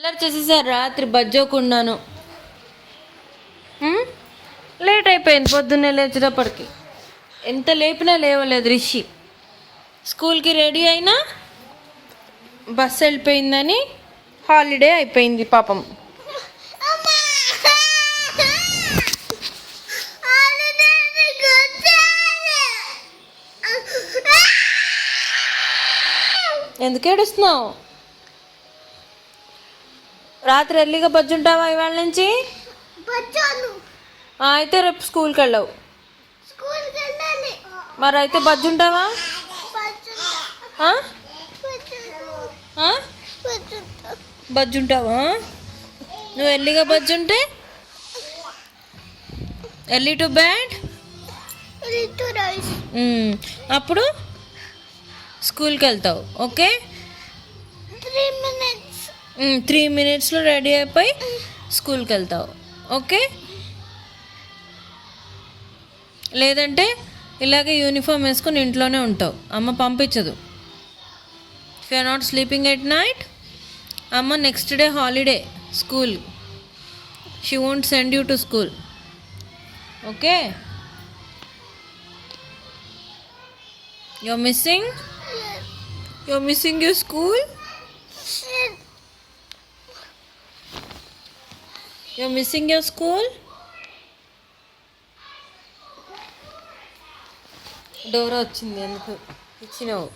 అల్లరి చేసేసారు రాత్రి బజ్జోకున్నాను. లేట్ అయిపోయింది పొద్దున్నే లేచేటప్పటికి. ఎంత లేపినా లేవలేదు రిషి. స్కూల్కి రెడీ అయినా బస్సు వెళ్ళిపోయిందని హాలిడే అయిపోయింది పాపం. ఎందుకు ఏడుస్తున్నావు? రాత్రి ఎర్లీగా బజ్జుంటావా ఇవాళ నుంచి? అయితే రేపు స్కూల్కి వెళ్ళవు. మరి అయితే బజ్జుంటావా? బజ్జుంటావా? నువ్వు ఎర్లీగా బజ్జుంటే ఎర్లీ టు బ్యాడ్ అప్పుడు స్కూల్కి వెళ్తావు. ఓకే, 3 minutesలో రెడీ అయిపోయి స్కూల్కి వెళ్తావు. ఓకే, లేదంటే ఇలాగే యూనిఫామ్ వేసుకొని ఇంట్లోనే ఉంటావు. అమ్మ పంపించదు. If you are not sleeping at night, అమ్మ next day holiday school. She won't send you to school. Okay, you're missing your school? You're missing your school? Dora వచ్చింది, ఎందుకు ఇచ్చినావు?